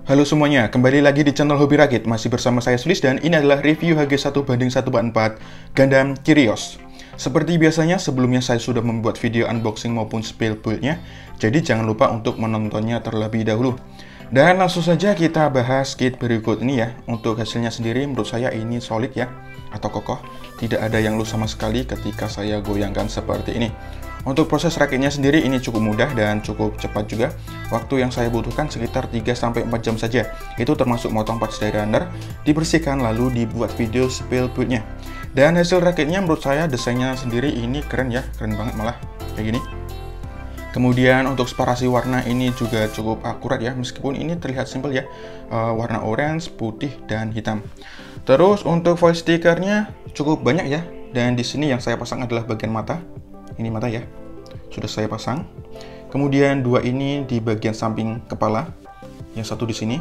Halo semuanya, kembali lagi di channel Hobi Rakit. Masih bersama saya Sulis dan ini adalah review HG1:1/4 Gundam Kyrios. Seperti biasanya, sebelumnya saya sudah membuat video unboxing maupun spill build-nya, jadi jangan lupa untuk menontonnya terlebih dahulu. Dan langsung saja kita bahas kit berikut ini ya. Untuk hasilnya sendiri menurut saya ini solid ya, atau kokoh. Tidak ada yang loose sama sekali ketika saya goyangkan seperti ini. Untuk proses rakitnya sendiri ini cukup mudah dan cukup cepat juga. Waktu yang saya butuhkan sekitar 3-4 jam saja. Itu termasuk motong parts dari runner, dibersihkan lalu dibuat video spill build-nya. Dan hasil rakitnya menurut saya desainnya sendiri ini keren ya, keren banget malah kayak gini. Kemudian untuk separasi warna ini juga cukup akurat ya, meskipun ini terlihat simpel ya, warna orange, putih, dan hitam. Terus untuk foil stikernya cukup banyak ya, dan di sini yang saya pasang adalah bagian mata. Ini mata ya, sudah saya pasang. Kemudian dua ini di bagian samping kepala, yang satu di sini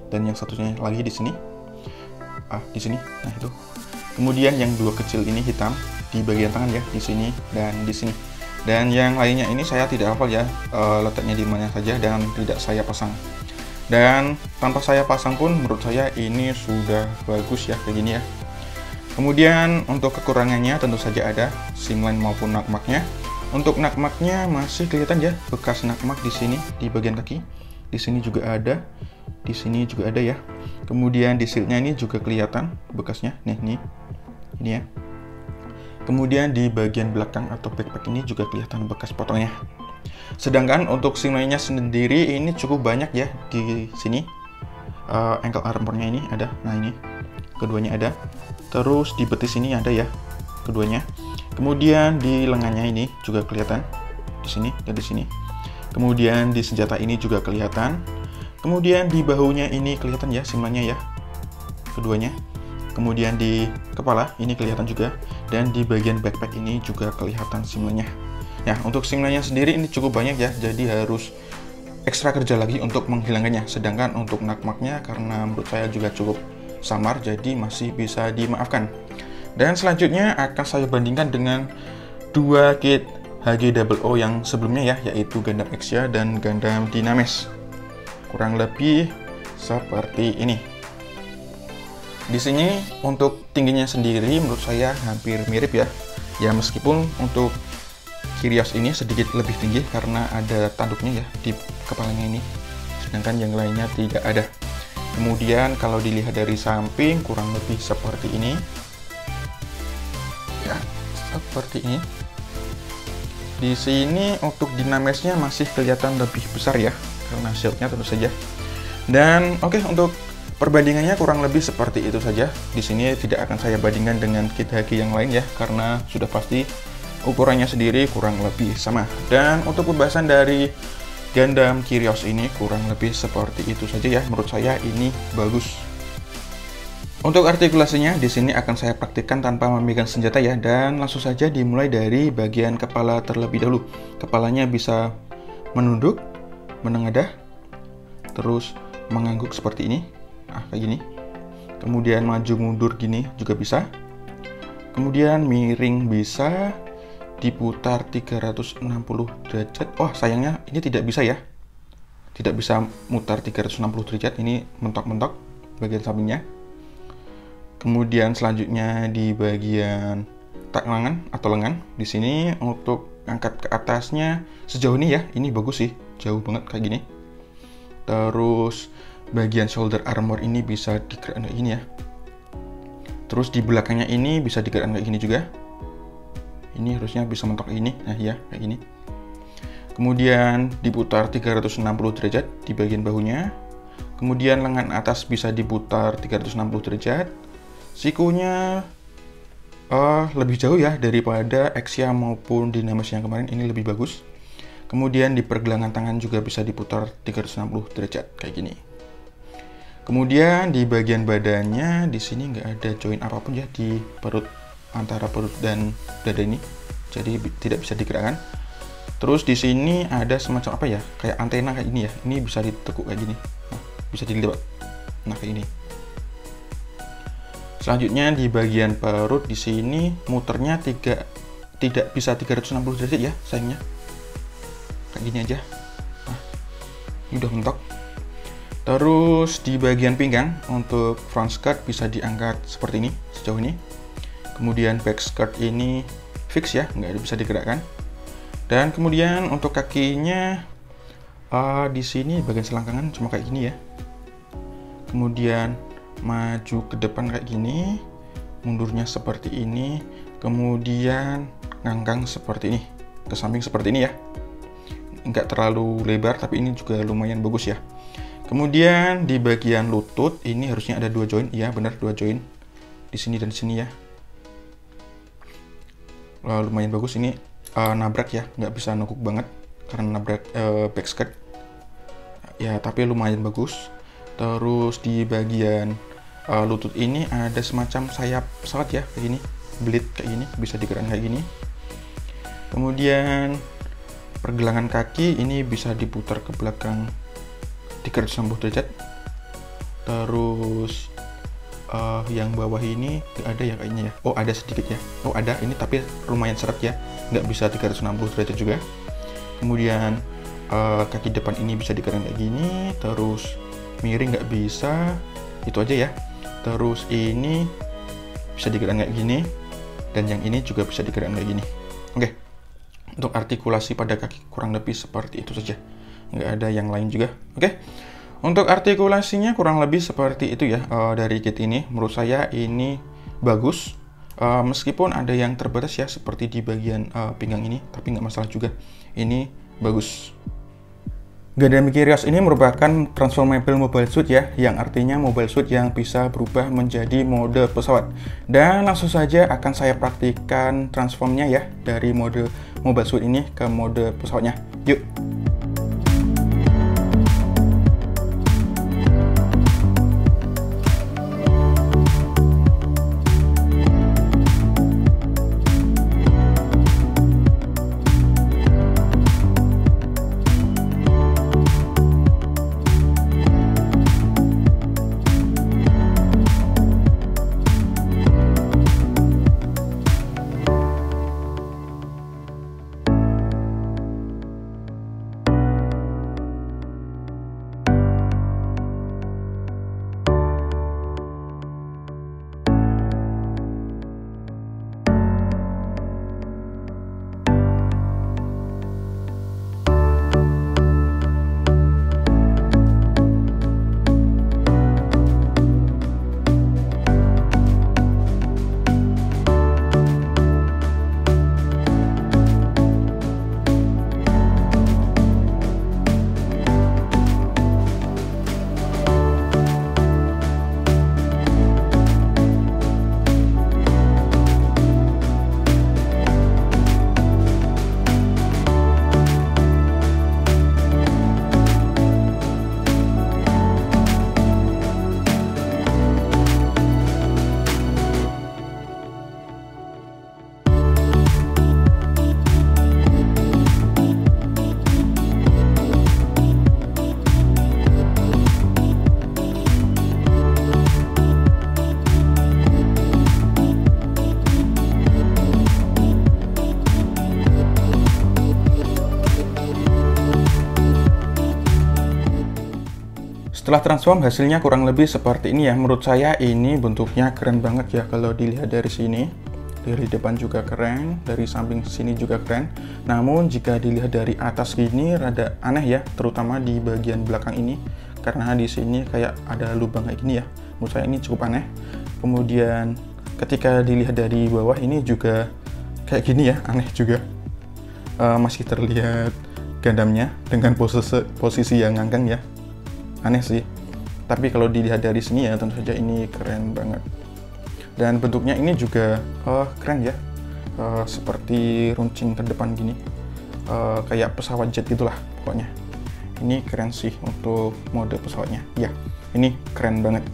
dan yang satunya lagi di sini. Di sini, nah itu. Kemudian yang dua kecil ini hitam di bagian tangan ya, di sini dan di sini. Dan yang lainnya ini saya tidak hafal ya, letaknya di mana saja dan tidak saya pasang. Dan tanpa saya pasang pun menurut saya ini sudah bagus ya, kayak gini ya. Kemudian untuk kekurangannya tentu saja ada simline maupun nakmaknya. Untuk nakmaknya masih kelihatan ya bekas nakmak di sini di bagian kaki. Di sini juga ada, di sini juga ada ya. Kemudian di shieldnya ini juga kelihatan bekasnya, nih ini ya. Kemudian di bagian belakang atau backpack ini juga kelihatan bekas potongnya. Sedangkan untuk simline-nya sendiri ini cukup banyak ya di sini. Ankle armor-nya ini ada, nah ini keduanya ada. Terus di betis ini ada ya keduanya. Kemudian di lengannya ini juga kelihatan di sini dan di sini. Kemudian di senjata ini juga kelihatan. Kemudian di bahunya ini kelihatan ya simanya ya keduanya. Kemudian di kepala ini kelihatan juga, dan di bagian backpack ini juga kelihatan simanya. Nah, untuk simanya sendiri ini cukup banyak ya, jadi harus ekstra kerja lagi untuk menghilangkannya. Sedangkan untuk nakmaknya karena menurut saya juga cukup samar, jadi masih bisa dimaafkan. Dan selanjutnya akan saya bandingkan dengan dua kit HG00 yang sebelumnya ya, yaitu Gundam Exia dan Gundam Dynames. Kurang lebih seperti ini. Di sini untuk tingginya sendiri menurut saya hampir mirip ya. Ya meskipun untuk Kyrios ini sedikit lebih tinggi karena ada tanduknya ya di kepalanya ini. Sedangkan yang lainnya tidak ada. Kemudian kalau dilihat dari samping kurang lebih seperti ini. Ya, seperti ini. Di sini untuk Dynamesnya masih kelihatan lebih besar ya, karena shieldnya tentu saja. Dan oke, untuk perbandingannya kurang lebih seperti itu saja. Di sini tidak akan saya bandingkan dengan kit HG yang lain ya, karena sudah pasti ukurannya sendiri kurang lebih sama. Dan untuk pembahasan dari Gundam Kyrios ini kurang lebih seperti itu saja ya. Menurut saya ini bagus. Untuk artikulasinya di sini akan saya praktikkan tanpa memegang senjata ya, dan langsung saja dimulai dari bagian kepala terlebih dahulu. Kepalanya bisa menunduk, menengadah, terus mengangguk seperti ini. Kayak gini. Kemudian maju mundur gini juga bisa. Kemudian miring bisa, diputar 360 derajat. Sayangnya ini tidak bisa ya. Tidak bisa mutar 360 derajat, ini mentok-mentok bagian sampingnya. Kemudian selanjutnya di bagian tangan atau lengan. Di sini untuk angkat ke atasnya sejauh ini ya, ini bagus sih, jauh banget kayak gini. Terus bagian shoulder armor ini bisa digerakkan kayak gini ya. Terus di belakangnya ini bisa digerakkan kayak gini juga. Ini harusnya bisa mentok ini, nah ya kayak gini. Kemudian diputar 360 derajat di bagian bahunya. Kemudian lengan atas bisa diputar 360 derajat. Sikunya lebih jauh ya daripada Exia maupun Dynames yang kemarin, ini lebih bagus. Kemudian di pergelangan tangan juga bisa diputar 360 derajat kayak gini. Kemudian di bagian badannya di sini nggak ada join apapun ya di perut, antara perut dan dada ini, jadi tidak bisa digerakkan. Terus di sini ada semacam apa ya, kayak antena kayak ini ya, ini bisa ditekuk kayak gini, bisa dilipat, nah kayak ini. Selanjutnya di bagian perut di sini muternya tidak bisa 360 derajat ya, sayangnya kayak gini aja. Ini udah mentok. Terus di bagian pinggang untuk front skirt bisa diangkat seperti ini sejauh ini. Kemudian back skirt ini fix ya, nggak bisa digerakkan. Dan kemudian untuk kakinya di sini bagian selangkangan cuma kayak gini ya. Kemudian maju ke depan kayak gini, mundurnya seperti ini, kemudian ngangkang seperti ini, ke samping seperti ini ya. Nggak terlalu lebar tapi ini juga lumayan bagus ya. Kemudian di bagian lutut ini harusnya ada 2 join, iya benar 2 join di sini dan di sini ya. Lumayan bagus ini, nabrak ya, nggak bisa nukuk banget karena nabrak back skirt ya, tapi lumayan bagus. Terus di bagian lutut ini ada semacam sayap pesawat ya, kayak gini, bleed kayak gini, bisa digerakkan kayak gini. Kemudian pergelangan kaki ini bisa diputar ke belakang 360 derajat. Terus yang bawah ini nggak ada ya kayaknya ya. Oh ada sedikit ya. Oh ada ini tapi lumayan seret ya. Nggak bisa 360 derajat juga. Kemudian kaki depan ini bisa digerakkan kayak gini. Terus miring nggak bisa. Itu aja ya. Terus ini bisa digerakkan kayak gini. Dan yang ini juga bisa digerakkan kayak gini. Oke. Untuk artikulasi pada kaki kurang lebih seperti itu saja. Nggak ada yang lain juga. Oke. Untuk artikulasinya kurang lebih seperti itu ya. Dari kit ini menurut saya ini bagus, meskipun ada yang terbatas ya seperti di bagian pinggang ini, tapi nggak masalah juga, ini bagus. Gundam Kyrios ini merupakan transformable mobile suit ya, yang artinya mobile suit yang bisa berubah menjadi mode pesawat. Dan langsung saja akan saya praktikkan transformnya ya, dari mode mobile suit ini ke mode pesawatnya. Yuk! Setelah transform hasilnya kurang lebih seperti ini ya. Menurut saya ini bentuknya keren banget ya kalau dilihat dari sini. Dari depan juga keren, dari samping sini juga keren. Namun jika dilihat dari atas gini rada aneh ya, terutama di bagian belakang ini. Karena di sini kayak ada lubang kayak gini ya. Menurut saya ini cukup aneh. Kemudian ketika dilihat dari bawah ini juga kayak gini ya, aneh juga. Masih terlihat Gundamnya dengan posisi yang ngangkang ya. Aneh sih, tapi kalau dilihat dari sini ya tentu saja ini keren banget. Dan bentuknya ini juga keren ya, seperti runcing ke depan gini, kayak pesawat jet gitulah pokoknya. Ini keren sih untuk mode pesawatnya ya, ini keren banget.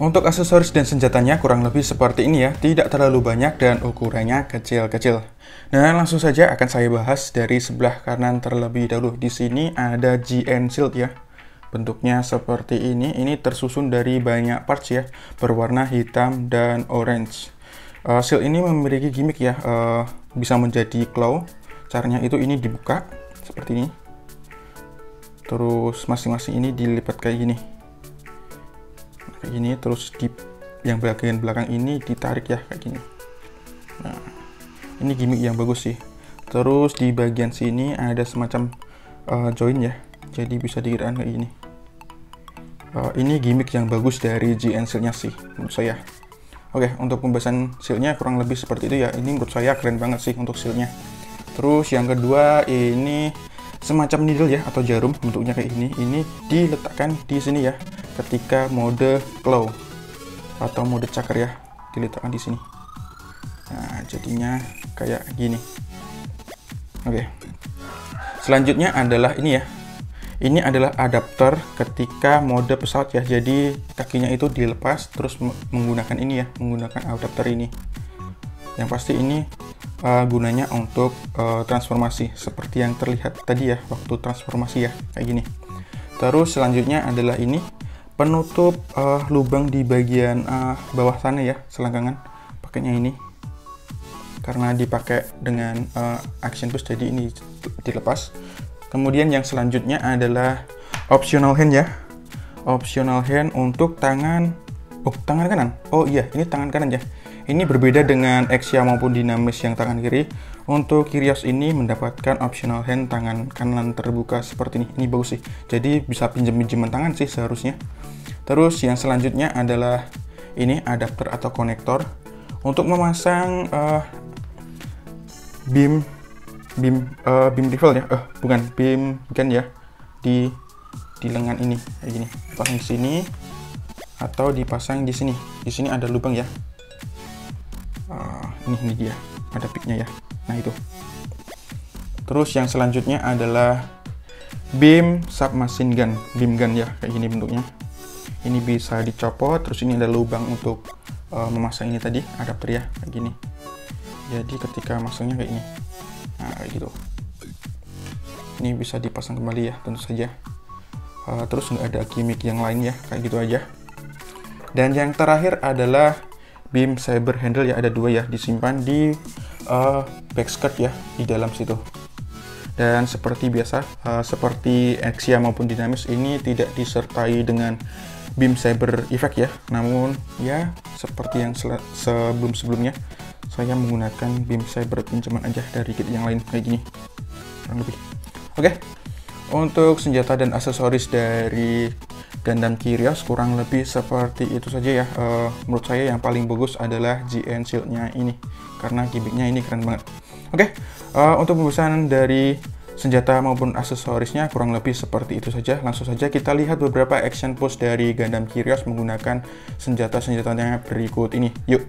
Untuk aksesoris dan senjatanya kurang lebih seperti ini ya, tidak terlalu banyak dan ukurannya kecil-kecil. Nah, langsung saja akan saya bahas dari sebelah kanan terlebih dahulu. Di sini ada GN Shield ya. Bentuknya seperti ini tersusun dari banyak parts ya, berwarna hitam dan orange. Shield ini memiliki gimmick ya, bisa menjadi claw. Caranya itu ini dibuka seperti ini. Terus masing-masing ini dilipat kayak gini. Kayak gini, terus di yang bagian belakang ini ditarik ya kayak gini. Nah, ini gimmick yang bagus sih. Terus di bagian sini ada semacam join ya, jadi bisa dikirakan kayak gini. Ini gimmick yang bagus dari GN Shield-nya sih menurut saya. Oke, untuk pembahasan shieldnya kurang lebih seperti itu ya. Ini menurut saya keren banget sih untuk shieldnya. Terus yang kedua ini semacam needle ya, atau jarum, bentuknya kayak ini. Ini diletakkan di sini ya, ketika mode claw atau mode cakar ya, diletakkan di sini. Nah, jadinya kayak gini. Oke. Selanjutnya adalah ini ya. Ini adalah adapter ketika mode pesawat ya. Jadi kakinya itu dilepas terus menggunakan ini ya, menggunakan adapter ini. Yang pasti ini gunanya untuk transformasi seperti yang terlihat tadi ya waktu transformasi ya, kayak gini. Terus selanjutnya adalah ini penutup lubang di bagian bawah sana ya, selangkangan. Pakainya ini karena dipakai dengan action push, jadi ini dilepas. Kemudian yang selanjutnya adalah optional hand ya, optional hand untuk tangan kanan. Oh iya, ini tangan kanan ya. Ini berbeda dengan Exia maupun Dynamis yang tangan kiri. Untuk Kyrios ini mendapatkan optional hand tangan kanan terbuka seperti ini. Ini bagus sih. Jadi bisa pinjam-pinjaman tangan sih seharusnya. Terus yang selanjutnya adalah ini adapter atau konektor untuk memasang beam rifle ya. Bukan beam gun ya. Di lengan ini kayak gini. Pasang di sini atau dipasang di sini. Di sini ada lubang ya. Ini dia, ada picknya ya. Nah itu. Terus yang selanjutnya adalah beam submachine gun, beam gun ya, kayak gini bentuknya. Ini bisa dicopot, terus ini ada lubang untuk memasang ini tadi, adapter ya, kayak gini. Jadi ketika masangnya kayak ini, nah kayak gitu. Ini bisa dipasang kembali ya, tentu saja. Terus nggak ada gimmick yang lain ya, kayak gitu aja. Dan yang terakhir adalah beam saber handle ya, ada dua ya, disimpan di back skirt ya, di dalam situ. Dan seperti biasa, seperti Exia maupun Dynamis ini tidak disertai dengan beam saber effect ya, namun ya seperti yang sebelum-sebelumnya saya menggunakan beam saber pinjaman aja dari kit yang lain kayak gini kurang lebih. Oke, untuk senjata dan aksesoris dari Gundam Kyrios kurang lebih seperti itu saja ya. Menurut saya yang paling bagus adalah GN Shield-nya ini karena gimmicknya ini keren banget. Oke, untuk pembahasan dari senjata maupun aksesorisnya kurang lebih seperti itu saja. Langsung saja kita lihat beberapa action pose dari Gundam Kyrios menggunakan senjata-senjatanya berikut ini. Yuk.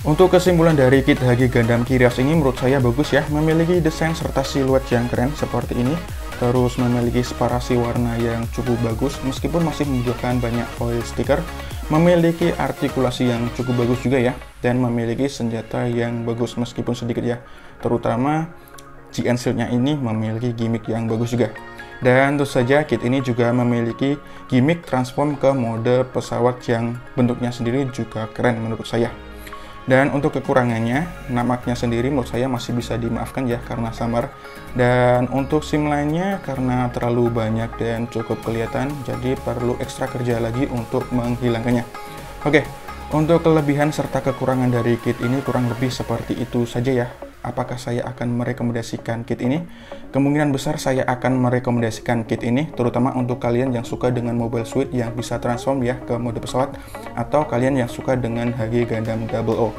Untuk kesimpulan dari kit HG Gundam Kyrios ini menurut saya bagus ya, memiliki desain serta siluet yang keren seperti ini, terus memiliki separasi warna yang cukup bagus meskipun masih menunjukkan banyak foil stiker, memiliki artikulasi yang cukup bagus juga ya, dan memiliki senjata yang bagus meskipun sedikit ya, terutama GN Shield-nya ini memiliki gimmick yang bagus juga. Dan tentu saja kit ini juga memiliki gimmick transform ke mode pesawat yang bentuknya sendiri juga keren menurut saya. Dan untuk kekurangannya, nampaknya sendiri menurut saya masih bisa dimaafkan ya karena samar. Dan untuk SIM lainnya karena terlalu banyak dan cukup kelihatan, jadi perlu ekstra kerja lagi untuk menghilangkannya. Oke, untuk kelebihan serta kekurangan dari kit ini kurang lebih seperti itu saja ya. Apakah saya akan merekomendasikan kit ini? Kemungkinan besar saya akan merekomendasikan kit ini, terutama untuk kalian yang suka dengan Mobile Suit yang bisa transform ya ke mode pesawat, atau kalian yang suka dengan HG Gundam 00.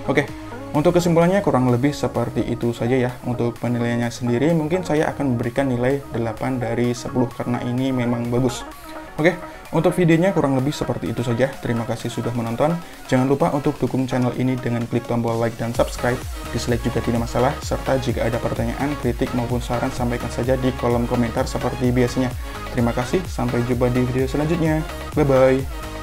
Oke, untuk kesimpulannya kurang lebih seperti itu saja ya. Untuk penilaiannya sendiri mungkin saya akan memberikan nilai 8 dari 10 karena ini memang bagus. Oke, untuk videonya kurang lebih seperti itu saja. Terima kasih sudah menonton. Jangan lupa untuk dukung channel ini dengan klik tombol like dan subscribe. Dislike juga tidak masalah. Serta jika ada pertanyaan, kritik maupun saran, sampaikan saja di kolom komentar seperti biasanya. Terima kasih, sampai jumpa di video selanjutnya. Bye-bye.